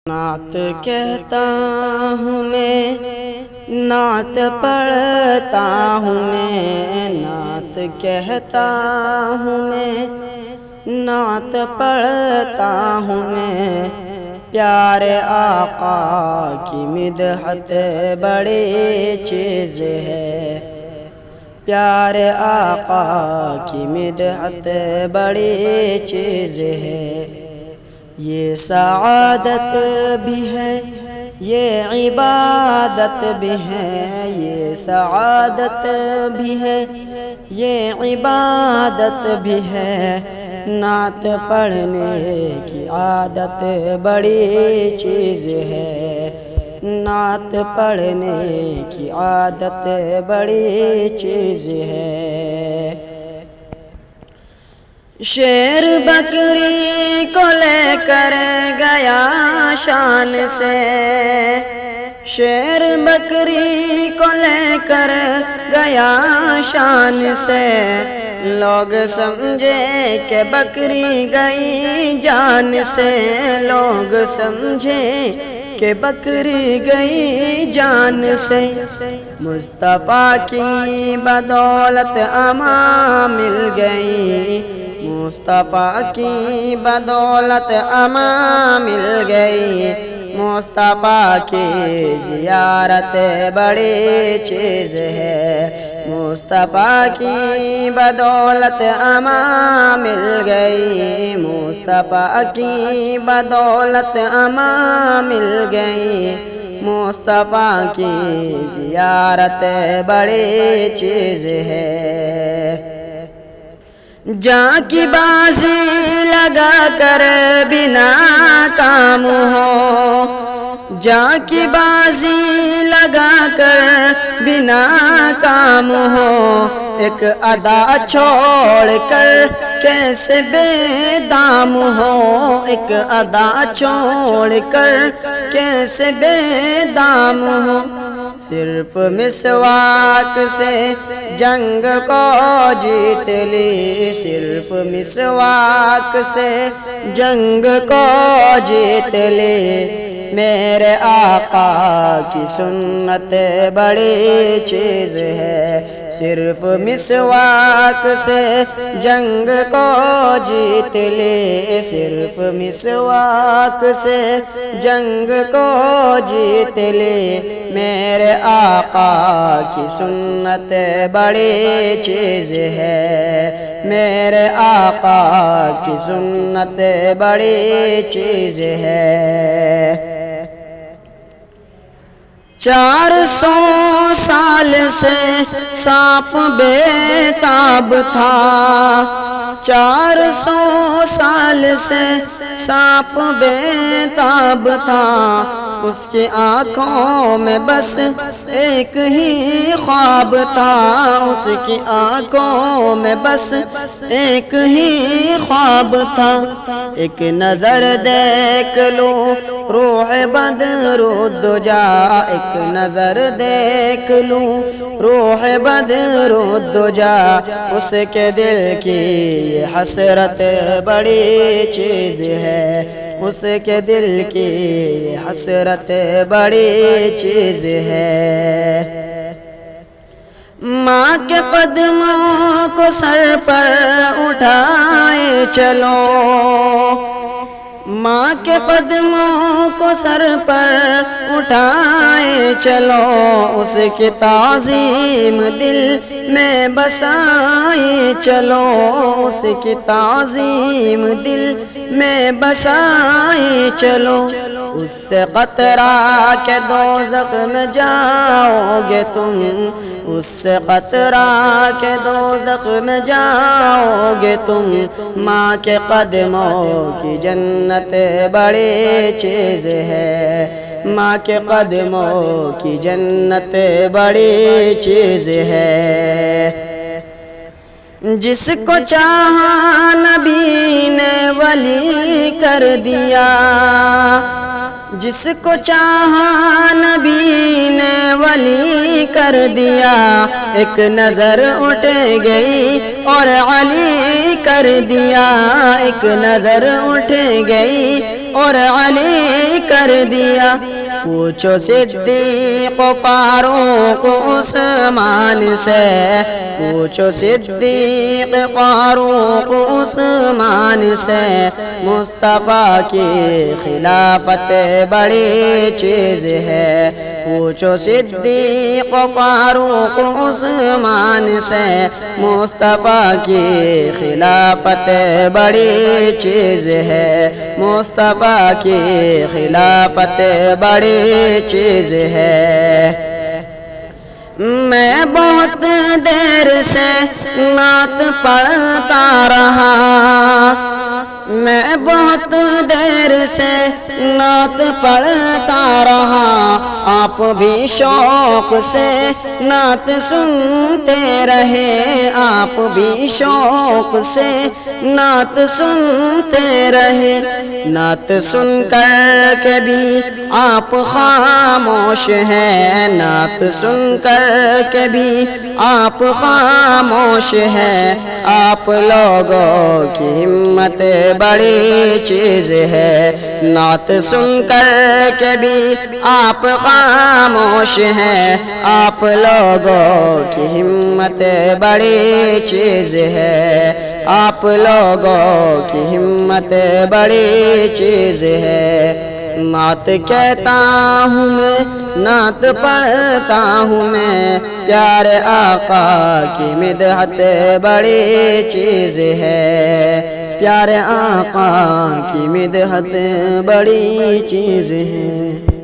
نعت کہتا ہوں میں، نعت پڑھتا ہوں میں، نعت کہتا ہوں میں، نعت پڑھتا ہوں میں، پیارے آقا کی مدحت بڑی چیز ہے، پیارے آقا کی مدحت بڑی چیز ہے۔ یہ سعادت بھی ہے، یہ عبادت بھی ہے، یہ سعادت بھی ہے، یہ عبادت بھی ہے، نعت پڑھنے کی عادت بڑی چیز ہے، نعت پڑھنے کی عادت بڑی چیز ہے۔ شیر بکری کو لے کر گیا شان سے، شیر بکری کو لے کر گیا شان سے، لوگ سمجھے کہ بکری گئی جان سے، لوگ سمجھے کہ بکری گئی جان سے، مصطفیٰ کی بدولت امان مل گئی، مصطفیٰ کی بدولت امان مل گئی، مصطفیٰ کی زیارت بڑی چیز ہے، مصطفیٰ کی بدولت امان مل گئی، مصطفیٰ کی بدولت امان مل گئی، مصطفیٰ کی زیارت بڑی چیز ہے۔ جاں کی بازی لگا کر بنا کام ہو، جاں کی بازی لگا کر بنا کام ہو، ایک ادا چھوڑ کر کیسے بے دام ہو، ایک ادا چھوڑ کر کیسے بے دام ہو، صرف مسواک سے جنگ کو جیت لی، صرف مسواک سے جنگ کو جیت لی، میرے آقا کی سنت بڑی چیز ہے، صرف مسواک سے جنگ کو جیت لی، صرف مسواک سے جنگ کو جیت لی، میرے آقا کی سنت بڑی چیز ہے، میرے آقا کی سنت بڑی چیز ہے۔ 400 سال سے سانپ بے تاب تھا، 400 سال سے سانپ بے تاب تھا، اس کی آنکھوں میں بس ایک ہی خواب تھا، اس کی آنکھوں میں بس ایک ہی خواب تھا، ایک نظر دیکھ لوں روح بدر الدجا، ایک نظر دیکھ لوں روح بدر الدجا، اس کے دل کی یہ حسرت بڑی چیز ہے، اس کے دل کی یہ حسرت بڑی چیز ہے۔ ماں کے قدموں کو سر پر اٹھائے چلو، ماں کے قدموں کو سر پر اٹھائے چلو، اس کی تعظیم دل میں بسائے چلو، اس کی تعظیم دل میں بسائے چلو، اس سے قطرہ کے دوزخ میں جاؤ گے تم، اس سے قطرہ کے دوزخ میں جاؤ گے تم، ماں کے قدموں کی جنت بڑی چیز ہے، ماں کے قدموں کی جنت بڑی چیز ہے۔ جس کو چاہا نبی نے ولی کر دیا، جس کو چاہا نبی نے ولی کر دیا، ایک نظر اٹھ گئی اور علی کر دیا، ایک نظر اٹھ گئی اور علی کر کر دیا. پوچھو صدیق فاروق عثمان سے, پوچھو صدیق فاروق عثمان سے, مصطفیٰ کی خلافت بڑی چیز ہے. پوچھو صدیق فاروق عثمان سے, مصطفیٰ کی خلافت بڑی چیز ہے. مصطفیٰ کی خلافت بڑی چیز ہے. میں بہت دیر سے نعت پڑھتا رہا, میں بہت دیر سے نعت پڑھتا رہا. آپ بھی شوق سے نعت سنتے رہے, آپ بھی شوق سے نعت سنتے رہے. نعت سن کر کے بھی آپ خاموش ہیں, نعت سن کر کے بھی آپ خاموش ہیں. آپ لوگوں کی ہمت بڑی چیز ہے. نعت سن کر کے بھی آپ خاموش ہیں. آپ لوگوں کی ہمت بڑی چیز ہے. آپ لوگوں کی ہمت بڑی چیز ہے. نعت کہتا ہوں میں, نعت پڑھتا ہوں میں, پیارے آقا کی مدحت بڑی چیز ہے. پیارے آقا کی مدحت بڑی چیز ہے.